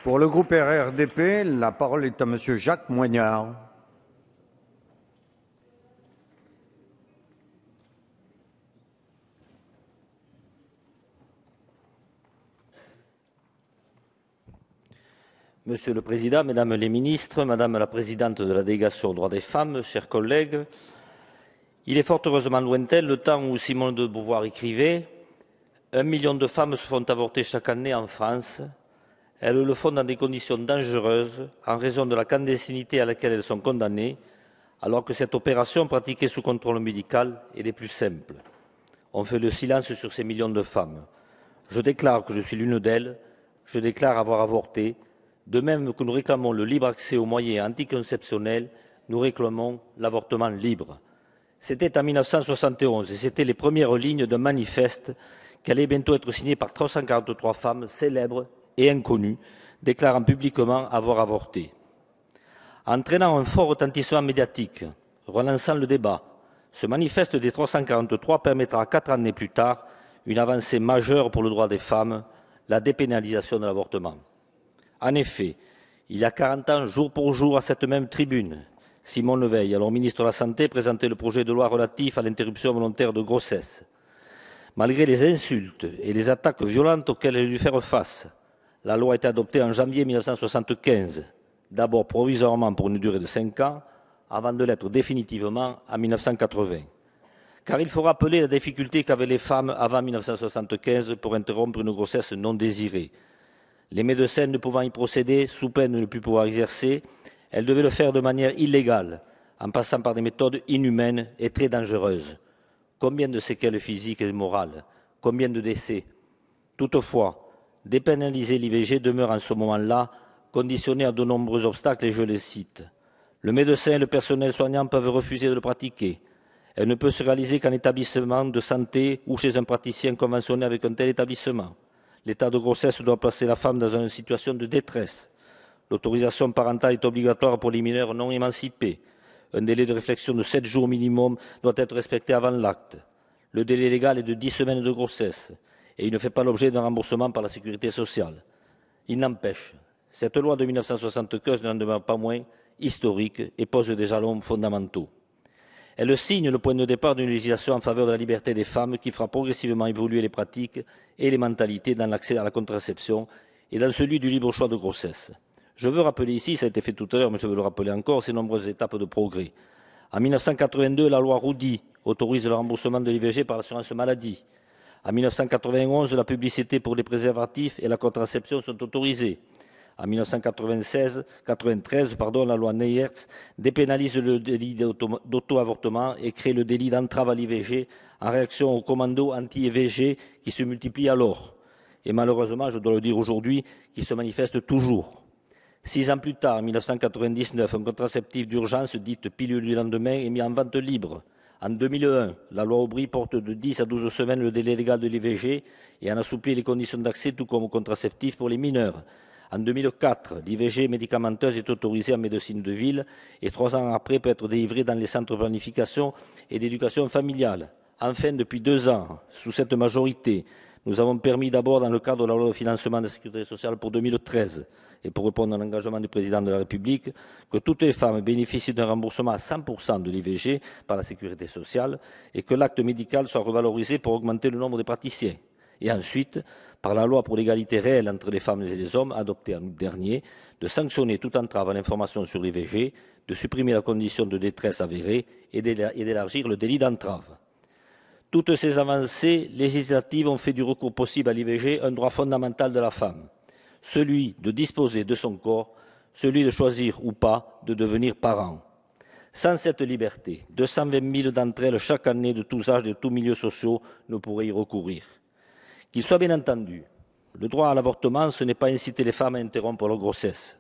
Pour le groupe RRDP, la parole est à Monsieur Jacques Moignard. Monsieur le Président, Mesdames les ministres, Madame la Présidente de la délégation aux droits des femmes, chers collègues, il est fort heureusement lointain le temps où Simone de Beauvoir écrivait « 1 million de femmes se font avorter chaque année en France. Elles le font dans des conditions dangereuses en raison de la clandestinité à laquelle elles sont condamnées, alors que cette opération pratiquée sous contrôle médical est des plus simples. On fait le silence sur ces millions de femmes. Je déclare que je suis l'une d'elles, je déclare avoir avorté. De même que nous réclamons le libre accès aux moyens anticonceptionnels, nous réclamons l'avortement libre. » C'était en 1971 et c'était les premières lignes d'un manifeste qui allait bientôt être signé par 343 femmes célèbres et inconnues, déclarant publiquement avoir avorté. Entraînant un fort retentissement médiatique, relançant le débat, ce manifeste des 343 permettra 4 années plus tard une avancée majeure pour le droit des femmes, la dépénalisation de l'avortement. En effet, il y a 40 ans, jour pour jour, à cette même tribune, Simone Veil, alors ministre de la Santé, présentait le projet de loi relatif à l'interruption volontaire de grossesse. Malgré les insultes et les attaques violentes auxquelles elle a dû faire face, la loi a été adoptée en janvier 1975, d'abord provisoirement pour une durée de 5 ans, avant de l'être définitivement en 1980. Car il faut rappeler la difficulté qu'avaient les femmes avant 1975 pour interrompre une grossesse non désirée. Les médecins ne pouvant y procéder, sous peine de ne plus pouvoir exercer, elles devaient le faire de manière illégale, en passant par des méthodes inhumaines et très dangereuses. Combien de séquelles physiques et morales? Combien de décès? Toutefois, dépénaliser l'IVG demeure en ce moment-là conditionné à de nombreux obstacles et je les cite. Le médecin et le personnel soignant peuvent refuser de le pratiquer. Elle ne peut se réaliser qu'en établissement de santé ou chez un praticien conventionné avec un tel établissement. L'état de grossesse doit placer la femme dans une situation de détresse. L'autorisation parentale est obligatoire pour les mineurs non émancipés. Un délai de réflexion de 7 jours minimum doit être respecté avant l'acte. Le délai légal est de 10 semaines de grossesse et il ne fait pas l'objet d'un remboursement par la sécurité sociale. Il n'empêche, cette loi de 1975 n'en demeure pas moins historique et pose des jalons fondamentaux. Elle signe le point de départ d'une législation en faveur de la liberté des femmes qui fera progressivement évoluer les pratiques et les mentalités dans l'accès à la contraception et dans celui du libre choix de grossesse. Je veux rappeler ici, ça a été fait tout à l'heure, mais je veux le rappeler encore, ces nombreuses étapes de progrès. En 1982, la loi Roudy autorise le remboursement de l'IVG par l'assurance maladie. En 1991, la publicité pour les préservatifs et la contraception sont autorisées. En 1993, la loi Neyertz dépénalise le délit d'auto-avortement et crée le délit d'entrave à l'IVG en réaction aux commandos anti-IVG qui se multiplient alors. Et malheureusement, je dois le dire aujourd'hui, qui se manifestent toujours. 6 ans plus tard, en 1999, un contraceptif d'urgence, dite pilule du lendemain, est mis en vente libre. En 2001, la loi Aubry porte de 10 à 12 semaines le délai légal de l'IVG et en assouplit les conditions d'accès, tout comme au contraceptif pour les mineurs. En 2004, l'IVG médicamenteuse est autorisée en médecine de ville et 3 ans après peut être délivrée dans les centres de planification et d'éducation familiale. Enfin, depuis 2 ans, sous cette majorité, nous avons permis d'abord, dans le cadre de la loi de financement de la sécurité sociale pour 2013, et pour répondre à l'engagement du président de la République, que toutes les femmes bénéficient d'un remboursement à 100% de l'IVG par la sécurité sociale et que l'acte médical soit revalorisé pour augmenter le nombre des praticiens. Et ensuite, par la loi pour l'égalité réelle entre les femmes et les hommes, adoptée en août dernier, de sanctionner toute entrave à l'information sur l'IVG, de supprimer la condition de détresse avérée et d'élargir le délit d'entrave. Toutes ces avancées législatives ont fait du recours possible à l'IVG un droit fondamental de la femme, celui de disposer de son corps, celui de choisir ou pas de devenir parent. Sans cette liberté, 220 000 d'entre elles chaque année de tous âges et de tous milieux sociaux ne pourraient y recourir. Qu'il soit bien entendu, le droit à l'avortement, ce n'est pas inciter les femmes à interrompre leur grossesse.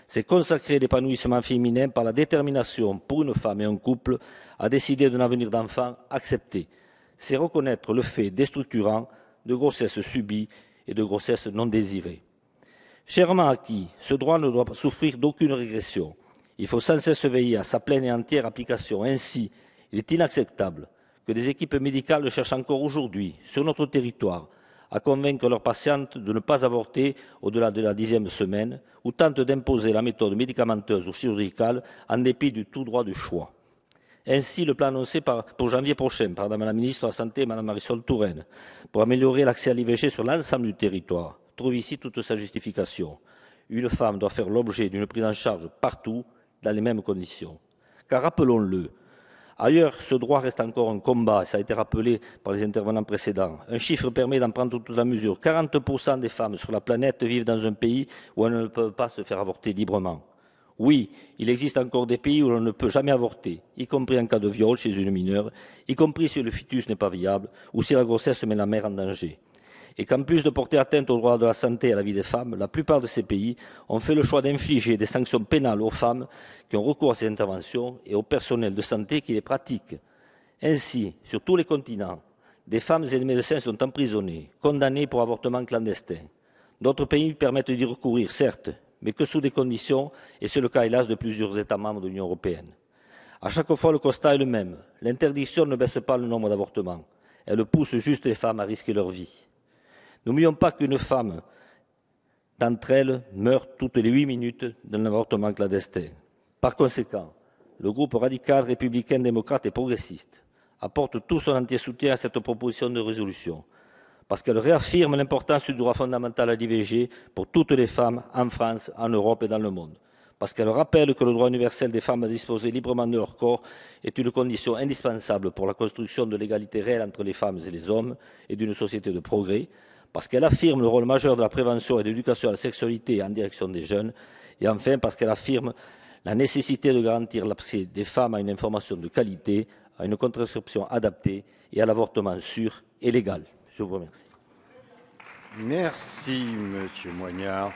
C'est consacrer l'épanouissement féminin par la détermination pour une femme et un couple à décider d'un avenir d'enfant accepté. C'est reconnaître le fait déstructurant de grossesses subies et de grossesses non désirées. Chèrement acquis, ce droit ne doit pas souffrir d'aucune régression. Il faut sans cesse veiller à sa pleine et entière application. Ainsi, il est inacceptable que des équipes médicales cherchent encore aujourd'hui, sur notre territoire, à convaincre leurs patientes de ne pas avorter au-delà de la 10e semaine, ou tentent d'imposer la méthode médicamenteuse ou chirurgicale en dépit du tout droit du choix. Ainsi, le plan annoncé pour janvier prochain par Madame la ministre de la Santé, Madame Marisol Touraine, pour améliorer l'accès à l'IVG sur l'ensemble du territoire, trouve ici toute sa justification. Une femme doit faire l'objet d'une prise en charge partout, dans les mêmes conditions. Car rappelons-le, ailleurs, ce droit reste encore un combat, et ça a été rappelé par les intervenants précédents. Un chiffre permet d'en prendre toute la mesure. 40% des femmes sur la planète vivent dans un pays où elles ne peuvent pas se faire avorter librement. Oui, il existe encore des pays où l'on ne peut jamais avorter, y compris en cas de viol chez une mineure, y compris si le fœtus n'est pas viable ou si la grossesse met la mère en danger. Et qu'en plus de porter atteinte au droit de la santé et à la vie des femmes, la plupart de ces pays ont fait le choix d'infliger des sanctions pénales aux femmes qui ont recours à ces interventions et au personnel de santé qui les pratique. Ainsi, sur tous les continents, des femmes et des médecins sont emprisonnés, condamnés pour avortement clandestin. D'autres pays permettent d'y recourir, certes, mais que sous des conditions, et c'est le cas hélas de plusieurs États membres de l'Union européenne. À chaque fois, le constat est le même. L'interdiction ne baisse pas le nombre d'avortements. Elle pousse juste les femmes à risquer leur vie. N'oublions pas qu'une femme d'entre elles meurt toutes les 8 minutes d'un avortement clandestin. Par conséquent, le groupe radical, républicain, démocrate et progressiste apporte tout son entier soutien à cette proposition de résolution, parce qu'elle réaffirme l'importance du droit fondamental à l'IVG pour toutes les femmes en France, en Europe et dans le monde, parce qu'elle rappelle que le droit universel des femmes à disposer librement de leur corps est une condition indispensable pour la construction de l'égalité réelle entre les femmes et les hommes et d'une société de progrès, parce qu'elle affirme le rôle majeur de la prévention et de l'éducation à la sexualité en direction des jeunes, et enfin parce qu'elle affirme la nécessité de garantir l'accès des femmes à une information de qualité, à une contraception adaptée et à l'avortement sûr et légal. Je vous remercie. Merci, Monsieur Moignard.